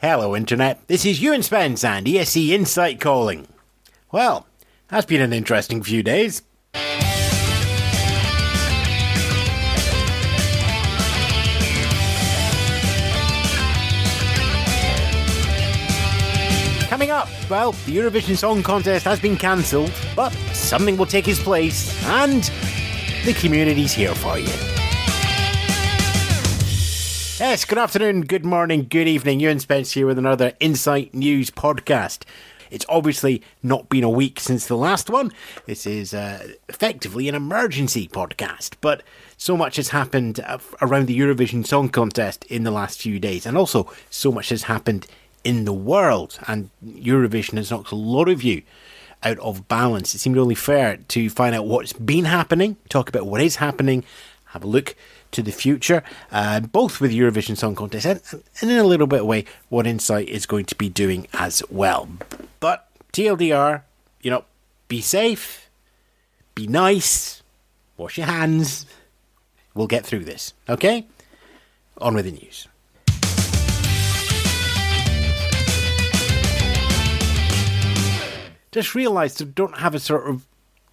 Hello Internet, this is Ewan Spence and ESC Insight calling. Well, that's been an interesting few days. Coming up, well, the Eurovision Song Contest has been cancelled, but something will take its place, and the community's here for you. Yes, good afternoon, good morning, good evening. Ewan Spence here with another Insight News podcast. It's obviously not been a week since the last one. This is effectively an emergency podcast, but so much has happened around the Eurovision Song Contest in the last few days, and also so much has happened in the world, and Eurovision has knocked a lot of you out of balance. It seemed only fair to find out what's been happening, talk about what is happening, have a look to the future, both with Eurovision Song Contest and in a little bit of way what Insight is going to be doing as well. But TLDR, be safe, be nice, wash your hands. We'll get through this, okay? On with the news. Just realised I don't have a sort of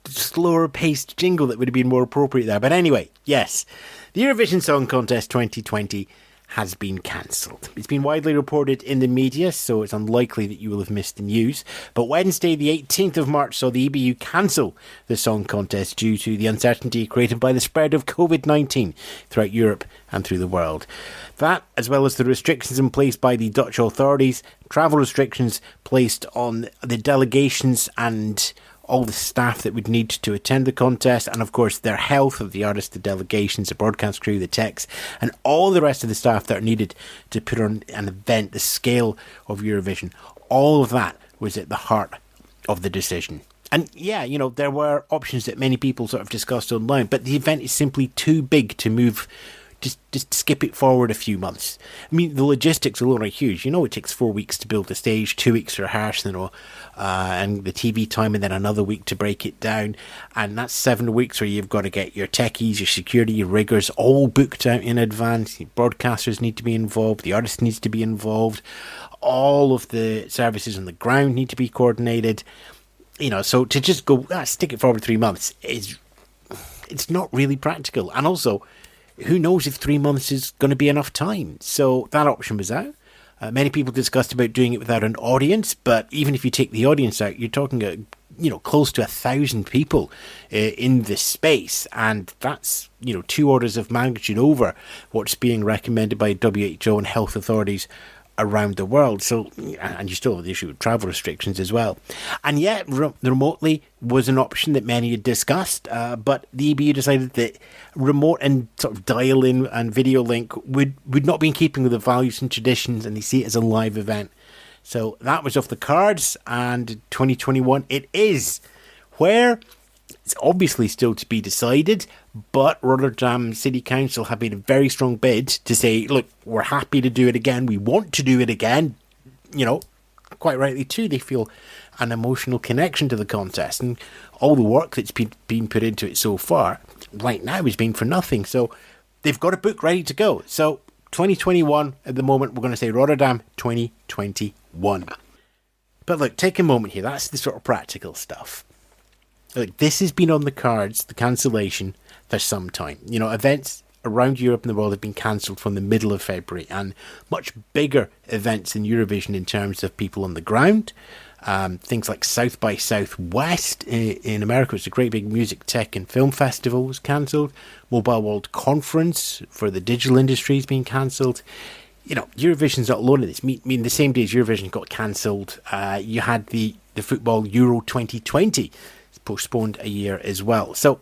slower paced jingle that would have been more appropriate there. But anyway, yes, the Eurovision Song Contest 2020 has been cancelled. It's been widely reported in the media, so it's unlikely that you will have missed the news. But Wednesday, the 18th of March, saw the EBU cancel the Song Contest due to the uncertainty created by the spread of COVID-19 throughout Europe and through the world. That, as well as the restrictions in place by the Dutch authorities, travel restrictions placed on the delegations and all the staff that would need to attend the contest, and of course their health of the artists, the delegations, the broadcast crew, the techs, and all the rest of the staff that are needed to put on an event the scale of Eurovision. All of that was at the heart of the decision. And yeah, there were options that many people sort of discussed online, but the event is simply too big to move. Just skip it forward a few months. I mean, the logistics alone are huge. It takes 4 weeks to build the stage, 2 weeks to rehearse, and the TV time, and then another week to break it down. And that's 7 weeks where you've got to get your techies, your security, your riggers all booked out in advance. The broadcasters need to be involved. The artist needs to be involved. All of the services on the ground need to be coordinated. So to just go, stick it forward 3 months, it's not really practical. And also, who knows if 3 months is going to be enough time? So that option was out. Many people discussed about doing it without an audience, but even if you take the audience out, you're talking close to 1,000 people in this space, and that's 2 orders of magnitude over what's being recommended by WHO and health authorities around the world. So, and you still have the issue of travel restrictions as well. And yet, remotely was an option that many had discussed, but the EBU decided that remote and sort of dial-in and video link would not be in keeping with the values and traditions, and they see it as a live event. So that was off the cards, and 2021 it is, where it's obviously still to be decided, but Rotterdam City Council have made a very strong bid to say, look, we're happy to do it again, we want to do it again. Quite rightly too, they feel an emotional connection to the contest, and all the work that's been put into it so far, right now, has been for nothing. So they've got a book ready to go. So 2021, at the moment, we're going to say Rotterdam 2021. But look, take a moment here, that's the sort of practical stuff. Look, this has been on the cards, the cancellation, for some time. Events around Europe and the world have been cancelled from the middle of February, and much bigger events than Eurovision in terms of people on the ground. Things like South by Southwest in America, it's a great big music, tech and film festival, was cancelled. Mobile World Conference for the digital industry has been cancelled. Eurovision's not alone in this. I mean, the same day as Eurovision got cancelled, you had the football Euro 2020 postponed a year as well. So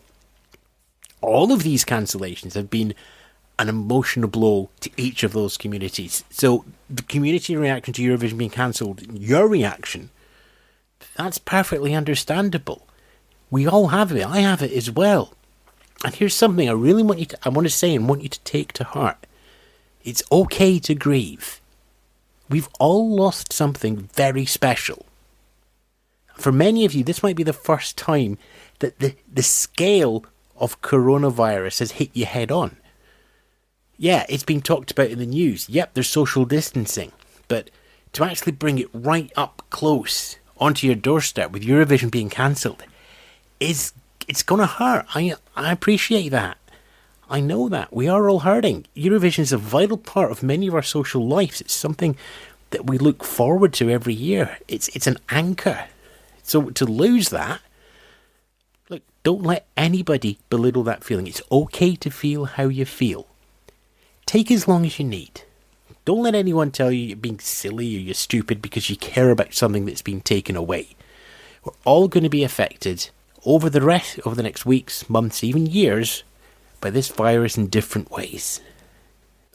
all of these cancellations have been an emotional blow to each of those communities. So the community reaction to Eurovision being cancelled, your reaction, that's perfectly understandable. We all have it. I have it as well. And here's something I really want to say and want you to take to heart. It's okay to grieve. We've all lost something very special. For many of you, this might be the first time that the scale of coronavirus has hit you head on. Yeah, it's been talked about in the news. Yep, there's social distancing. But to actually bring it right up close onto your doorstep with Eurovision being cancelled, it's going to hurt. I appreciate that. I know that. We are all hurting. Eurovision is a vital part of many of our social lives. It's something that we look forward to every year. It's an anchor. So to lose that, look, don't let anybody belittle that feeling. It's okay to feel how you feel. Take as long as you need. Don't let anyone tell you you're being silly or you're stupid because you care about something that's been taken away. We're all going to be affected over the next weeks, months, even years, by this virus in different ways.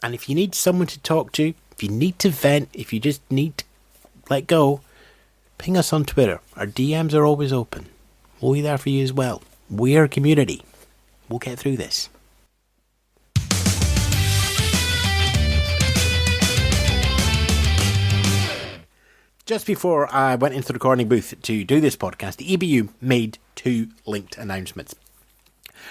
And if you need someone to talk to, if you need to vent, if you just need to let go, ping us on Twitter. Our DMs are always open. We'll be there for you as well. We're a community. We'll get through this. Just before I went into the recording booth to do this podcast, the EBU made 2 linked announcements.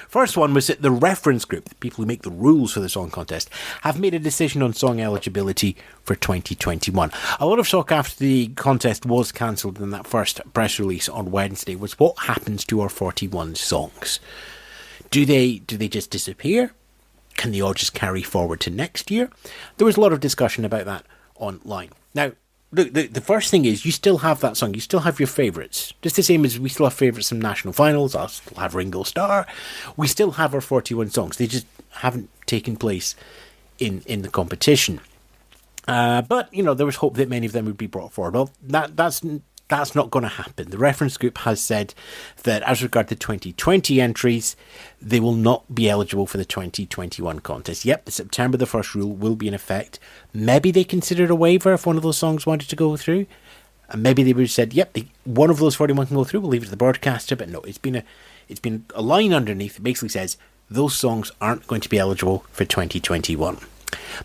First one was that the reference group, the people who make the rules for the song contest, have made a decision on song eligibility for 2021. A lot of talk after the contest was cancelled in that first press release on Wednesday was what happens to our 41 songs. Do they just disappear? Can they all just carry forward to next year? There was a lot of discussion about that online. Now, look, the first thing is you still have that song. You still have your favourites. Just the same as we still have favourites from national finals. I'll still have Ringo Starr. We still have our 41 songs. They just haven't taken place in the competition. But, there was hope that many of them would be brought forward. Well, that's not going to happen. The reference group has said that as regard to 2020 entries, they will not be eligible for the 2021 contest. Yep, the September the 1st rule will be in effect. Maybe they considered a waiver if one of those songs wanted to go through. And maybe they would have said, yep, one of those 41 can go through, we'll leave it to the broadcaster. But no, it's been a line underneath that basically says those songs aren't going to be eligible for 2021.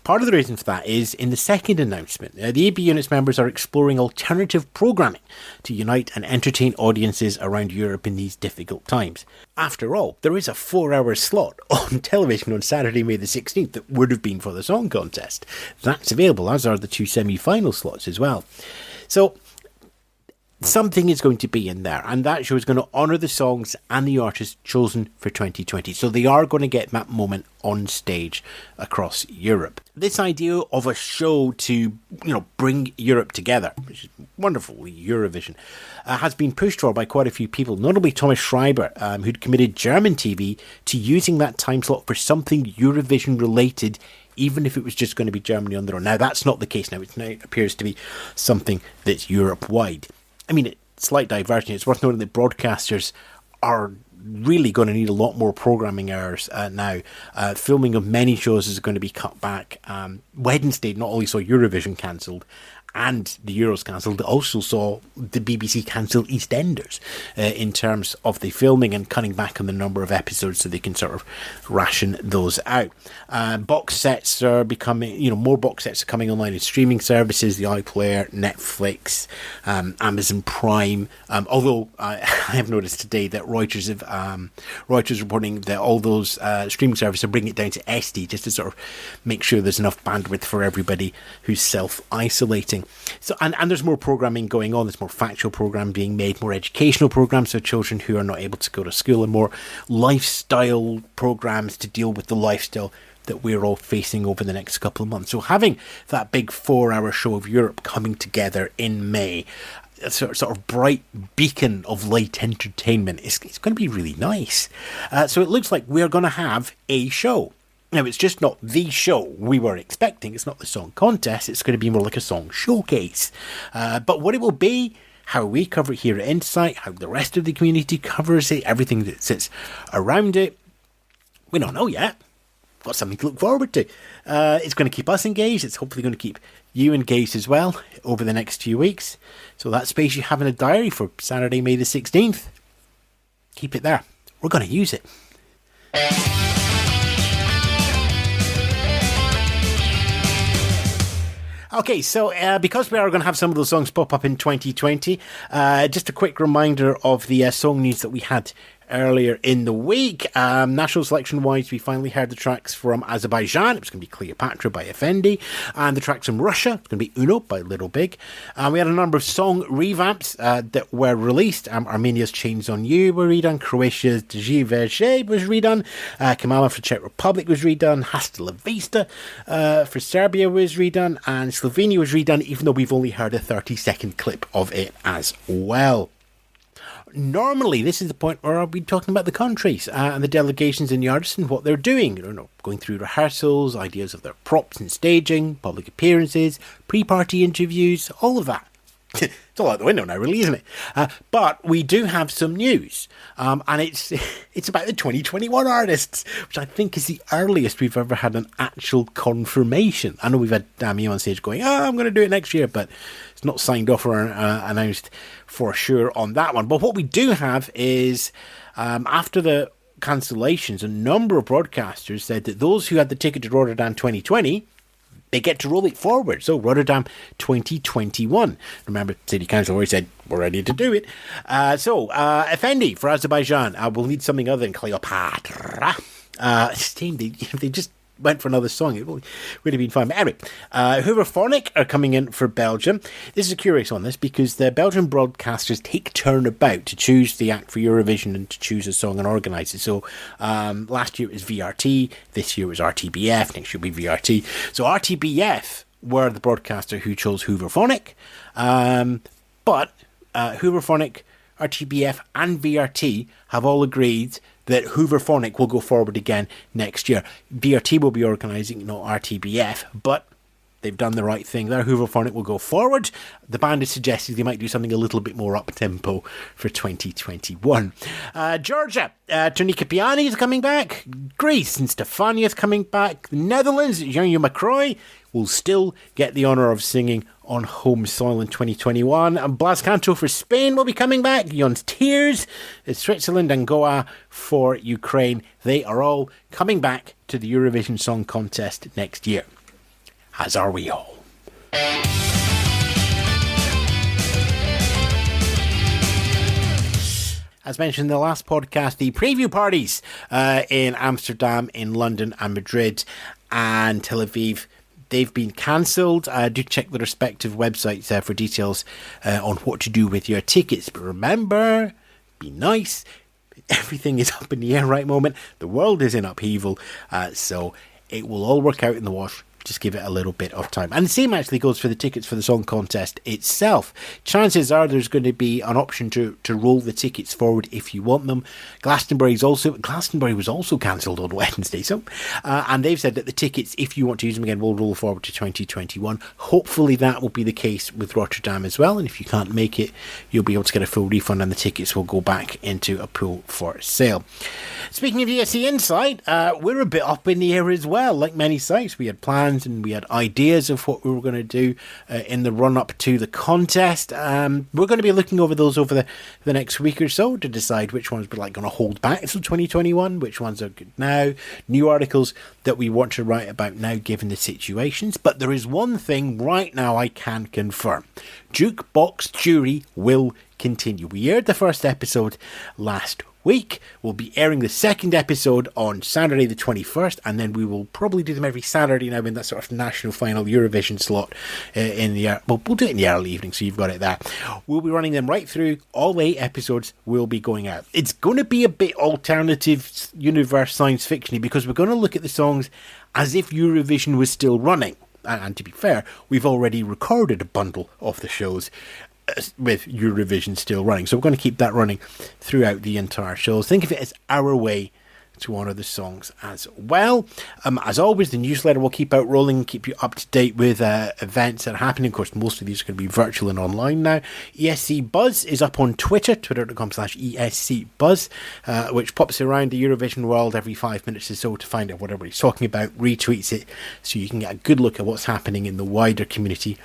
Part of the reason for that is in the second announcement, the EBU and its members are exploring alternative programming to unite and entertain audiences around Europe in these difficult times. After all, there is a 4-hour slot on television on Saturday, May the 16th that would have been for the song contest. That's available, as are the 2 semi-final slots as well. So something is going to be in there, and that show is going to honour the songs and the artists chosen for 2020. So they are going to get that moment on stage across Europe. This idea of a show to, bring Europe together, which is wonderful, Eurovision, has been pushed for by quite a few people, notably Thomas Schreiber, who'd committed German TV to using that time slot for something Eurovision related, even if it was just going to be Germany on their own. Now, that's not the case now. It now appears to be something that's Europe-wide. I mean, slight diversion. It's worth noting that broadcasters are really going to need a lot more programming hours now. Filming of many shows is going to be cut back. Wednesday not only saw Eurovision cancelled and the Euros cancelled, also saw the BBC cancel EastEnders in terms of the filming and cutting back on the number of episodes so they can sort of ration those out. Box sets are becoming, more box sets are coming online in streaming services, the iPlayer, Netflix, Amazon Prime. Although I have noticed today that Reuters reporting that all those streaming services are bringing it down to SD just to sort of make sure there's enough bandwidth for everybody who's self-isolating. So, and there's more programming going on. There's more factual programming being made, more educational programs for children who are not able to go to school, and more lifestyle programs to deal with the lifestyle that we're all facing over the next couple of months. So having that big 4-hour show of Europe coming together in May, a sort of bright beacon of light entertainment, it's going to be really nice. So it looks like we're going to have a show. Now, it's just not the show we were expecting. It's not the song contest. It's going to be more like a song showcase. But what it will be, how we cover it here at Insight, how the rest of the community covers it, everything that sits around it, we don't know yet. Got something to look forward to. It's going to keep us engaged. It's hopefully going to keep you engaged as well over the next few weeks. So that space you have in a diary for Saturday, May the 16th, keep it there. We're going to use it. Okay, so because we are going to have some of those songs pop up in 2020, just a quick reminder of the song news that we had earlier in the week. National selection wise, we finally heard the tracks from Azerbaijan. It was going to be Cleopatra by Effendi, and the tracks from Russia, it's going to be Uno by Little Big. We had a number of song revamps that were released. Armenia's Chains on You were redone, Croatia's Grieve was redone, Kamala for Czech Republic was redone, Hasta la Vista for Serbia was redone, and Slovenia was redone, even though we've only heard a 30-second clip of it as well. Normally, this is the point where I'll be talking about the countries and the delegations and the artists and what they're doing. Going through rehearsals, ideas of their props and staging, public appearances, pre-party interviews, all of that. It's all out the window now, really, isn't it? But we do have some news, and it's about the 2021 artists, which I think is the earliest we've ever had an actual confirmation. I know we've had Ewan on stage going, I'm going to do it next year, but it's not signed off or announced for sure on that one. But what we do have is, after the cancellations, a number of broadcasters said that those who had the ticket to Rotterdam 2020, they get to roll it forward. So Rotterdam 2021. Remember, City Council already said, we're ready to do it. Effendi for Azerbaijan. We'll need something other than Cleopatra. It's a shame they just went for another song. It would have been fun. But anyway, Hooverphonic are coming in for Belgium. This is a curious one, this, because the Belgian broadcasters take turn about to choose the act for Eurovision and to choose a song and organise it. So last year it was VRT, this year it was RTBF, next year will be VRT. So RTBF were the broadcaster who chose Hooverphonic, but Hooverphonic, RTBF and VRT have all agreed that Hooverphonic will go forward again next year. VRT will be organising, RTBF, but they've done the right thing there. Hooverphonic will go forward. The band is suggesting they might do something a little bit more up-tempo for 2021. Georgia, Tonika Piani is coming back. Greece and Stefania is coming back. The Netherlands, Jean-Hugh McCroy will still get the honour of singing on home soil in 2021. And Blas Canto for Spain will be coming back. Jon's Tears, Switzerland, and Goa for Ukraine. They are all coming back to the Eurovision Song Contest next year. As are we all. As mentioned in the last podcast, the preview parties in Amsterdam, in London and Madrid and Tel Aviv, they've been cancelled. Do check the respective websites for details on what to do with your tickets. But remember, be nice. Everything is up in the air right moment. The world is in upheaval. So it will all work out in the wash. Just give it a little bit of time. And the same actually goes for the tickets for the song contest itself. Chances are there's going to be an option to roll the tickets forward if you want them. Glastonbury was also cancelled on Wednesday. And they've said that the tickets, if you want to use them again, will roll forward to 2021. Hopefully that will be the case with Rotterdam as well. And if you can't make it, you'll be able to get a full refund and the tickets will go back into a pool for sale. Speaking of ESC Insight, we're a bit up in the air as well. Like many sites, we had plans and we had ideas of what we were going to do in the run-up to the contest. We're going to be looking over those over the next week or so to decide which ones we're going to hold back until 2021, which ones are good now, new articles that we want to write about now given the situations. But there is one thing right now I can confirm. Jukebox Jury will continue. We aired the first episode last week. We'll be airing the second episode on Saturday the 21st, and then we will probably do them every Saturday now in that sort of national final Eurovision slot we'll do it in the early evening, so you've got it there. We'll be running them right through. All 8 episodes will be going out. It's going to be a bit alternative universe science fiction-y because we're going to look at the songs as if Eurovision was still running. And to be fair, we've already recorded a bundle of the shows with Eurovision still running. So we're going to keep that running throughout the entire show. Think of it as our way to honour the songs as well. As always, the newsletter will keep out rolling and keep you up to date with events that are happening. Of course, most of these are going to be virtual and online now. ESC Buzz is up on Twitter, twitter.com/ESC Buzz, which pops around the Eurovision world every 5 minutes or so to find out what everybody's talking about, retweets it, so you can get a good look at what's happening in the wider community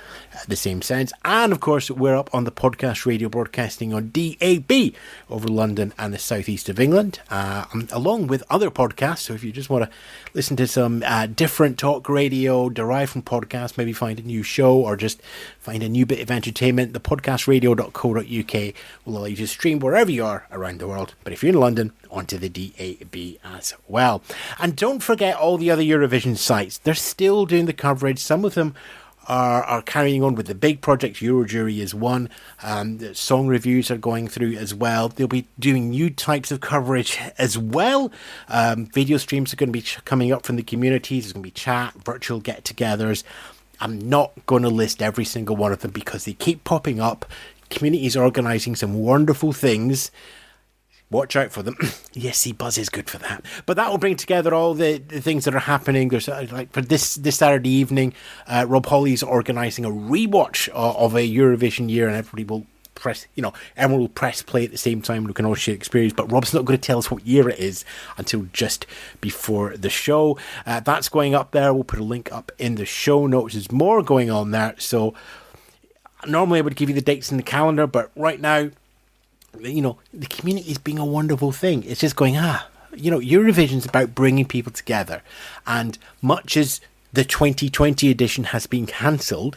the same sense. And of course, we're up on the podcast radio broadcasting on DAB over London and the southeast of England, along with other podcasts. So if you just want to listen to some different talk radio derived from podcasts, maybe find a new show or just find a new bit of entertainment, the podcastradio.co.uk will allow you to stream wherever you are around the world. But if you're in London, onto the DAB as well. And don't forget all the other Eurovision sites. They're still doing the coverage. Some of them are carrying on with the big project. Eurojury is one. The song reviews are going through as well. They'll be doing new types of coverage as well. Video streams are going to be coming up from the communities. There's going to be chat, virtual get-togethers. I'm not going to list every single one of them because they keep popping up. Communities are organising some wonderful things. Watch out for them. ESC Buzz is good for that. But that will bring together all the things that are happening. There's like for this Saturday evening, Rob Hawley's organising a rewatch of a Eurovision year, and everybody will everyone will press play at the same time. We can all share experience. But Rob's not going to tell us what year it is until just before the show. That's going up there. We'll put a link up in the show notes. There's more going on there. So normally I would give you the dates in the calendar, but right now, the community is being a wonderful thing. It's just going, Eurovision's about bringing people together. And much as the 2020 edition has been cancelled,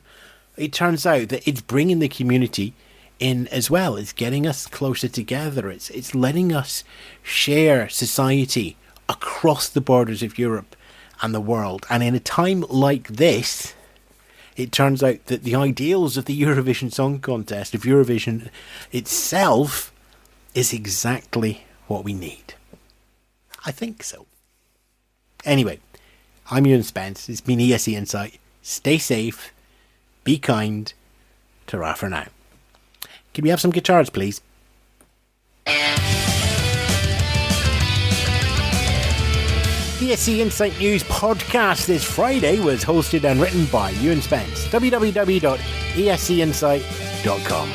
it turns out that it's bringing the community in as well. It's getting us closer together. It's letting us share society across the borders of Europe and the world. And in a time like this, it turns out that the ideals of the Eurovision Song Contest, of Eurovision itself, is exactly what we need. I think so. Anyway, I'm Ewan Spence. It's been ESC Insight. Stay safe. Be kind. Ta-ra for now. Can we have some guitars, please? ESC Insight News podcast this Friday was hosted and written by Ewan Spence. www.escinsight.com.